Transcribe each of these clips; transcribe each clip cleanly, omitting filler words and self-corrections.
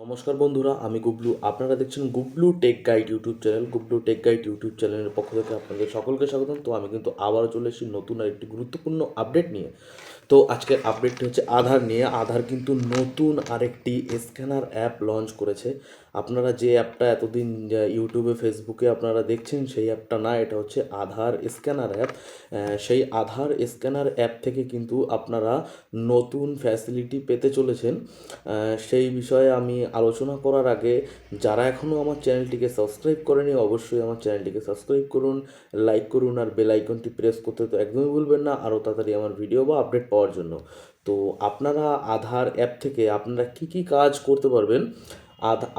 নমস্কার বন্ধুরা, আমি গুবলু। আপনারা দেখছেন Gublu tech guide YouTube channel. Gublu tech guide YouTube চ্যানেলের পক্ষ থেকে আপনাদের সকলকে স্বাগতম। তো আমি কিন্তু আবারও চলে এসেছি নতুন আর একটি গুরুত্বপূর্ণ আপডেট নিয়ে। তো আজকের আপডেটটি হচ্ছে আধার নিয়ে। আধার কিন্তু নতুন আরেকটি স্ক্যানার অ্যাপ লঞ্চ করেছে। আপনারা যে অ্যাপটা এতদিন ইউটিউবে ফেসবুকে আপনারা দেখছেন সেই অ্যাপটা না, এটা হচ্ছে আধার স্ক্যানার অ্যাপ। সেই আধার স্ক্যানার অ্যাপ থেকে কিন্তু আপনারা নতুন ফ্যাসিলিটি পেতে চলেছেন। সেই বিষয়ে আমি আলোচনা করার আগে যারা এখনও আমার চ্যানেলটিকে সাবস্ক্রাইব করেনি অবশ্যই আমার চ্যানেলটিকে সাবস্ক্রাইব করুন, লাইক করুন, আর বেল আইকনটি প্রেস করতে তো একদমই ভুলবেন না আরও তাড়াতাড়ি আমার ভিডিও বা আপডেট পাওয়ার জন্য। তো আপনারা আধার অ্যাপ থেকে আপনারা কি কি কাজ করতে পারবেন?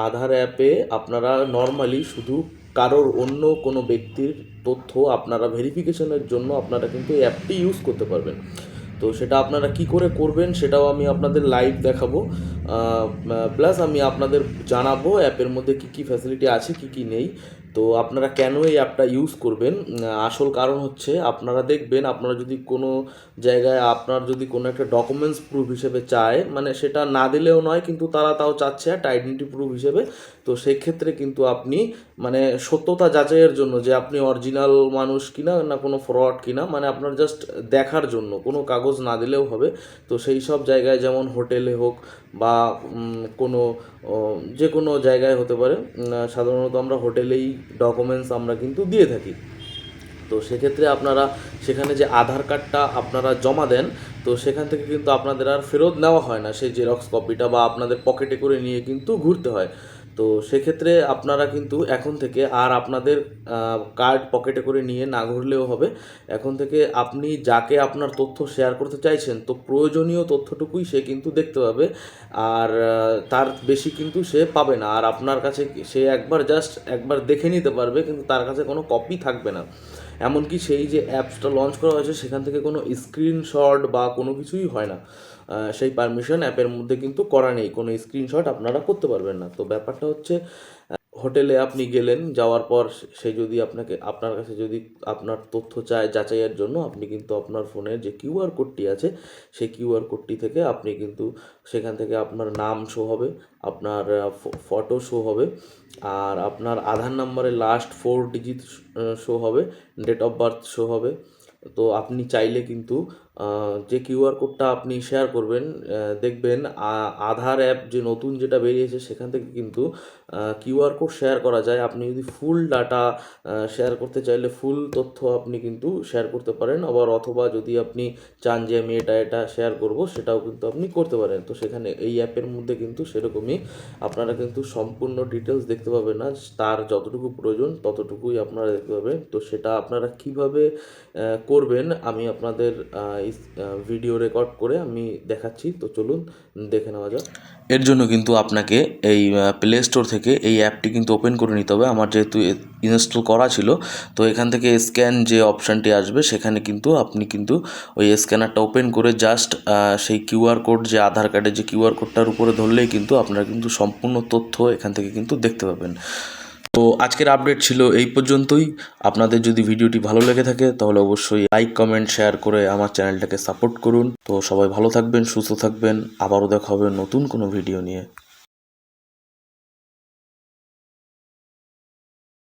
আধার অ্যাপে আপনারা নর্মালি শুধু কারোর অন্য কোনো ব্যক্তির তথ্য আপনারা ভেরিফিকেশনের জন্য আপনারা কিন্তু এই অ্যাপটি ইউজ করতে পারবেন। তো সেটা আপনারা কি করে করবেন সেটাও আমি আপনাদের লাইভ দেখাবো, প্লাস আমি আপনাদের জানাবো অ্যাপের মধ্যে কী কী ফ্যাসিলিটি আছে কী কী নেই। তো আপনারা কেন এই অ্যাপটা ইউজ করবেন, আসল কারণ হচ্ছে আপনারা দেখবেন আপনারা যদি কোনো জায়গায় আপনার যদি কোনো একটা ডকুমেন্টস প্রুফ হিসেবে চায়, মানে সেটা না দিলেও নয় কিন্তু তারা তাও চাচ্ছে একটা আইডেন্টি প্রুফ হিসেবে। তো সেক্ষেত্রে কিন্তু আপনি মানে সত্যতা যাচাইয়ের জন্য যে আপনি অরিজিনাল মানুষ কিনা না কোনো ফ্রড কিনা, মানে আপনার জাস্ট দেখার জন্য কোনো কাগজ না দিলেও হবে। তো সেই সব জায়গায় যেমন হোটেলে হোক বা কোনো যে কোনো জায়গায় হতে পারে, সাধারণত আমরা হোটেলেই ডকুমেন্টস আমরা কিন্তু দিয়ে থাকি। তো সেক্ষেত্রে আপনারা সেখানে যে আধার কার্ডটা আপনারা জমা দেন, তো সেখান থেকে কিন্তু আপনাদের আর ফেরত নেওয়া হয় না সেই জেরক্স কপিটা, বা আপনাদের পকেটে করে নিয়ে কিন্তু ঘুরতে হয়। তো সেক্ষেত্রে আপনারা কিন্তু এখন থেকে আর আপনাদের কার্ড পকেটে করে নিয়ে না ঘুরলেও হবে। এখন থেকে আপনি যাকে আপনার তথ্য শেয়ার করতে চাইছেন, তো প্রয়োজনীয় তথ্যটুকুই সে কিন্তু দেখতে পাবে, আর তার বেশি কিন্তু সে পাবে না। আর আপনার কাছে সে একবার দেখে নিতে পারবে, কিন্তু তার কাছে কোনো কপি থাকবে না। এমনকি সেই যে অ্যাপসটা লঞ্চ করা হয়েছে সেখান থেকে কোনো স্ক্রিনশট বা কোনো কিছুই হয় না। সেই পারমিশন অ্যাপের মধ্যে কিন্তু করা নেই, কোনো স্ক্রিনশট আপনারা করতে পারবেন না। তো ব্যাপারটা হচ্ছে হোটেলে আপনি গেলেন, যাওয়ার পর সে যদি আপনার কাছে যদি আপনার তথ্য চায় যাচাইয়ের জন্য, আপনি কিন্তু আপনার ফোনের যে কিউআর কোডটি আছে সেই কিউআর কোডটি থেকে আপনি কিন্তু সেখান থেকে আপনার নাম শো হবে, আপনার ফটো শো হবে, আর আপনার আধার নাম্বারের লাস্ট 4 ডিজিট শো হবে, ডেট অফ বার্থ শো হবে। তো আপনি চাইলে কিন্তু যে কিউআর কোডটা আপনি শেয়ার করবেন, দেখবেন আধার অ্যাপ যে নতুন যেটা বেরিয়েছে সেখান থেকে কিন্তু কিউআর কোড শেয়ার করা যায়। আপনি যদি ফুল ডাটা শেয়ার করতে চাইলে ফুল তথ্য আপনি কিন্তু শেয়ার করতে পারেন, আবার অথবা যদি আপনি চান যে আমি এটা শেয়ার করব সেটাও কিন্তু আপনি করতে পারেন। তো সেখানে এই অ্যাপের মধ্যে কিন্তু সেরকমই আপনারা কিন্তু সম্পূর্ণ ডিটেলস দেখতে পাবেন না, তার যতটুকু প্রয়োজন ততটুকুই আপনারা দেখতে পাবেন। তো সেটা আপনারা কিভাবে করবেন আমি আপনাদের ভিডিও রেকর্ড করে আমি দেখাচ্ছি। তো চলুন দেখে নেওয়া যাক। এর জন্য কিন্তু আপনাকে এই প্লে স্টোর থেকে এই অ্যাপটি কিন্তু ওপেন করে নিতে হবে। আমার যেহেতু ইনস্টল করা ছিল, তো এখান থেকে স্ক্যান যে অপশানটি আসবে সেখানে কিন্তু আপনি কিন্তু ওই স্ক্যানারটা ওপেন করে জাস্ট সেই কিউআর কোড, যে আধার কার্ডের যে কিউআর কোডটার উপরে ধরলেই কিন্তু আপনারা কিন্তু সম্পূর্ণ তথ্য এখান থেকে কিন্তু দেখতে পাবেন। তো আজকের আপডেট ছিল এই পর্যন্তই। আপনাদের যদি ভিডিওটি ভালো লেগে থাকে তাহলে অবশ্যই লাইক, কমেন্ট, শেয়ার করে আমার চ্যানেলটাকে সাপোর্ট করুন। তো সবাই ভালো থাকবেন, সুস্থ থাকবেন, আবারও দেখা হবে নতুন কোনো ভিডিও নিয়ে।